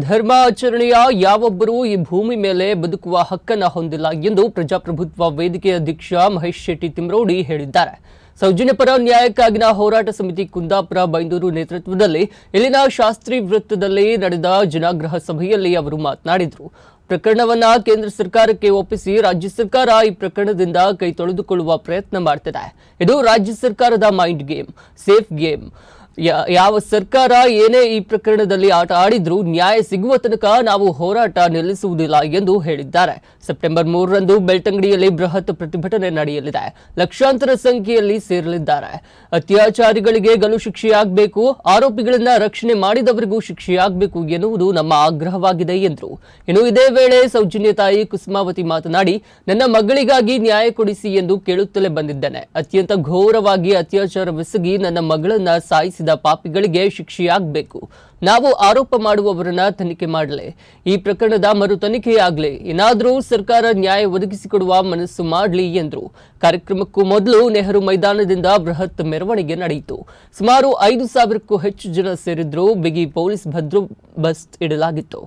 ಧರ್ಮಾಚರಣೆಯ ಯಾವೊಬ್ಬರೂ ಈ ಭೂಮಿ ಮೇಲೆ ಬದುಕುವ ಹಕ್ಕನ್ನು ಹೊಂದಿಲ್ಲ ಎಂದು ಪ್ರಜಾಪ್ರಭುತ್ವ ವೇದಿಕೆ ಅಧ್ಯಕ್ಷ ಮಹೇಶ್ ಶೆಟ್ಟಿ ತಿಮ್ರೋಡಿ ಹೇಳಿದ್ದಾರೆ. ಸೌಜನ್ಯ ಪರ ನ್ಯಾಯಕ್ಕಾಗಿನ ಹೋರಾಟ ಸಮಿತಿ ಕುಂದಾಪುರ ಬೈಂದೂರು ನೇತೃತ್ವದಲ್ಲಿ ಇಲ್ಲಿನ ಶಾಸ್ತ್ರಿ ವೃತ್ತದಲ್ಲಿ ನಡೆದ ಜನಾಗ್ರಹ ಸಭೆಯಲ್ಲಿ ಅವರು ಮಾತನಾಡಿದರು. ಪ್ರಕರಣವನ್ನ ಕೇಂದ್ರ ಸರ್ಕಾರಕ್ಕೆ ಒಪ್ಪಿಸಿ ರಾಜ್ಯ ಸರ್ಕಾರ ಈ ಪ್ರಕರಣದಿಂದ ಕೈ ತೊಳೆದುಕೊಳ್ಳುವ ಪ್ರಯತ್ನ ಮಾಡ್ತಿದೆ. ಇದು ರಾಜ್ಯ ಸರ್ಕಾರದ ಮೈಂಡ್ ಗೇಮ್, ಸೇಫ್ ಗೇಮ್. ಯಾವ ಸರ್ಕಾರ ಏನೇ ಈ ಪ್ರಕರಣದಲ್ಲಿ ಆಟ ಆಡಿದ್ರೂ ನ್ಯಾಯ ಸಿಗುವ ತನಕ ನಾವು ಹೋರಾಟ ನಿಲ್ಲಿಸುವುದಿಲ್ಲ ಎಂದು ಹೇಳಿದ್ದಾರೆ. ಸೆಪ್ಟೆಂಬರ್ 3ರಂದು ಬೆಳ್ತಂಗಡಿಯಲ್ಲಿ ಬೃಹತ್ ಪ್ರತಿಭಟನೆ ನಡೆಯಲಿದೆ. ಲಕ್ಷಾಂತರ ಸಂಖ್ಯೆಯಲ್ಲಿ ಸೇರಲಿದ್ದಾರೆ. ಅತ್ಯಾಚಾರಿಗಳಿಗೆ ಗಲ್ಲು ಶಿಕ್ಷೆಯಾಗಬೇಕು, ಆರೋಪಿಗಳನ್ನ ರಕ್ಷಣೆ ಮಾಡಿದವರಿಗೂ ಶಿಕ್ಷೆಯಾಗಬೇಕು ಎನ್ನುವುದು ನಮ್ಮ ಆಗ್ರಹವಾಗಿದೆ ಎಂದರು. ಇನ್ನು ಇದೇ ವೇಳೆ ಸೌಜನ್ಯ ತಾಯಿ ಕುಸುಮಾವತಿ ಮಾತನಾಡಿ, ನನ್ನ ಮಗಳಿಗಾಗಿ ನ್ಯಾಯ ಕೊಡಿಸಿ ಎಂದು ಕೇಳುತ್ತಲೇ ಬಂದಿದ್ದೇನೆ. ಅತ್ಯಂತ ಘೋರವಾಗಿ ಅತ್ಯಾಚಾರವೆಸಗಿ ನನ್ನ ಮಗಳನ್ನ ಸಾಯಿಸಿದ ಪಾಪಿಗಳಿಗೆ ಶಿಕ್ಷೆಯಾಗಬೇಕು. ನಾವು ಆರೋಪ ಮಾಡುವವರನ್ನ ತನಿಖೆ ಮಾಡಲಿ, ಈ ಪ್ರಕರಣದ ಮರು ತನಿಖೆಯಾಗಲಿ, ಏನಾದರೂ ಸರ್ಕಾರ ನ್ಯಾಯ ಒದಗಿಸಿಕೊಡುವ ಮನಸ್ಸು ಮಾಡಲಿ ಎಂದರು. ಕಾರ್ಯಕ್ರಮಕ್ಕೂ ಮೊದಲು ನೆಹರು ಮೈದಾನದಿಂದ ಬೃಹತ್ ಮೆರವಣಿಗೆ ನಡೆಯಿತು. ಸುಮಾರು 5,000ಕ್ಕೂ ಹೆಚ್ಚು ಜನ ಸೇರಿದ್ರು. ಬಿಗಿ ಪೊಲೀಸ್ ಬಂದೋಬಸ್ತ್ ಇಡಲಾಗಿತ್ತು.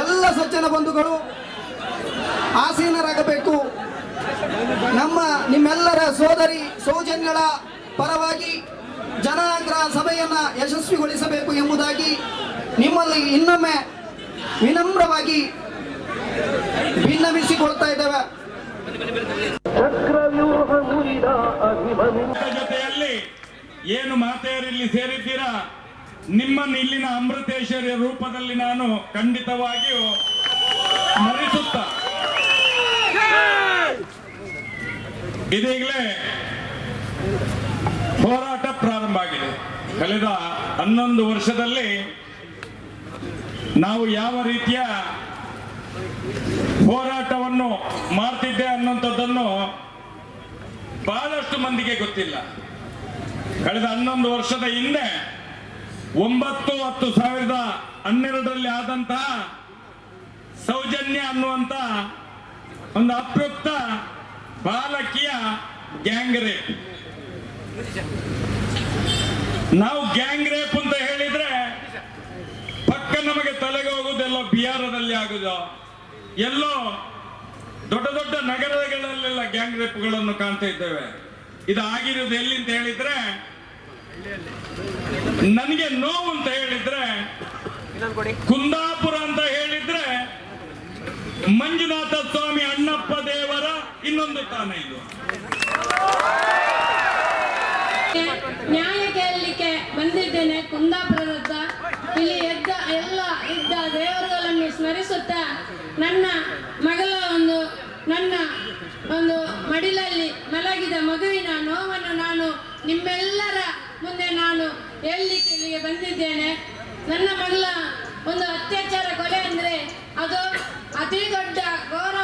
ಎಲ್ಲ ಸಜ್ಜನ ಬಂಧುಗಳು ಆಸೀನರಾಗಬೇಕು. ನಿಮ್ಮೆಲ್ಲರ ಸೋದರಿ ಸೌಜನ್ಯಳ ಪರವಾಗಿ ಜನಾಗ್ರಹ ಸಭೆಯನ್ನ ಯಶಸ್ವಿಗೊಳಿಸಬೇಕು ಎಂಬುದಾಗಿ ನಿಮ್ಮಲ್ಲಿ ಇನ್ನೊಮ್ಮೆ ವಿನಮ್ರವಾಗಿ ಭಿನ್ನವಿಸಿಕೊಳ್ತಾ ಇದ್ದೇವೆ. ಜೊತೆಯಲ್ಲಿ ಏನು ಮಾತೆಯರಲ್ಲಿ ಸೇರಿದ್ದೀರಾ, ನಿಮ್ಮನ್ನು ಇಲ್ಲಿನ ಅಮೃತೇಶ್ವರಿಯ ರೂಪದಲ್ಲಿ ನಾನು ಖಂಡಿತವಾಗಿಯೂ ಸ್ಮರಿಸುತ್ತ ಇದೀಗಲೇ ಹೋರಾಟ ಪ್ರಾರಂಭ ಆಗಿದೆ. ಕಳೆದ 11 ವರ್ಷದಲ್ಲಿ ನಾವು ಯಾವ ರೀತಿಯ ಹೋರಾಟವನ್ನು ಮಾಡ್ತಿದ್ದೆ ಅನ್ನುವಂಥದ್ದನ್ನು ಬಹಳಷ್ಟು ಮಂದಿಗೆ ಗೊತ್ತಿಲ್ಲ. ಕಳೆದ 11 ವರ್ಷದ ಹಿಂದೆ 9/10/2012 ಆದಂತಹ ಸೌಜನ್ಯ ಅನ್ನುವಂತ ಒಂದು ಅಪ್ರಯುಕ್ತ ಬಾಲಕಿಯ ಗ್ಯಾಂಗ್ ರೇಪ್. ನಾವು ಗ್ಯಾಂಗ್ ರೇಪ್ ಅಂತ ಹೇಳಿದ್ರೆ ಪಕ್ಕ ನಮಗೆ ತಲೆಗೆ ಹೋಗುದೆಲ್ಲೋ ಬಿಹಾರದಲ್ಲಿ ಆಗುದು, ಎಲ್ಲೋ ದೊಡ್ಡ ದೊಡ್ಡ ನಗರಗಳಲ್ಲೆಲ್ಲ ಗ್ಯಾಂಗ್ ರೇಪ್ಗಳನ್ನು ಕಾಣ್ತಾ ಇದ್ದೇವೆ. ಇದು ಆಗಿರೋದು ಎಲ್ಲಿ ಅಂತ ಹೇಳಿದ್ರೆ, ನನಗೆ ನೋವು ಅಂತ ಹೇಳಿದ್ರೆ ಕುಂದಾಪುರ ಅಂತ ಹೇಳಿದ್ರೆ ಮಂಜುನಾಥ ಸ್ವಾಮಿ ಅಣ್ಣಪ್ಪ ದೇವರ ಇನ್ನೊಂದು ತಾಣ. ಇದು ನ್ಯಾಯ ಕೇಳಲಿಕ್ಕೆ ಬಂದಿದ್ದೇನೆ ಕುಂದಾಪುರದ. ಇಲ್ಲಿ ಎಲ್ಲ ಇದ್ದ ದೇವರುಗಳನ್ನು ಸ್ಮರಿಸುತ್ತಾ ನನ್ನ ಮಗಳ ನನ್ನ ಮಡಿಲಲ್ಲಿ ಮಲಗಿದ ಮಗುವಿನ ನೋವನ್ನು ನಾನು ನಿಮ್ಮೆಲ್ಲರ ಮುಂದೆ ನಾನು ಹೇಳಲಿಕ್ಕೆ ಇಲ್ಲಿಗೆ ಬಂದಿದ್ದೇನೆ. ನನ್ನ ಮಗಳ ಒಂದು ಅತ್ಯಾಚಾರ ಕೊಲೆ ಅಂದ್ರೆ ಅದು ಅತಿ ದೊಡ್ಡ ಘೋರ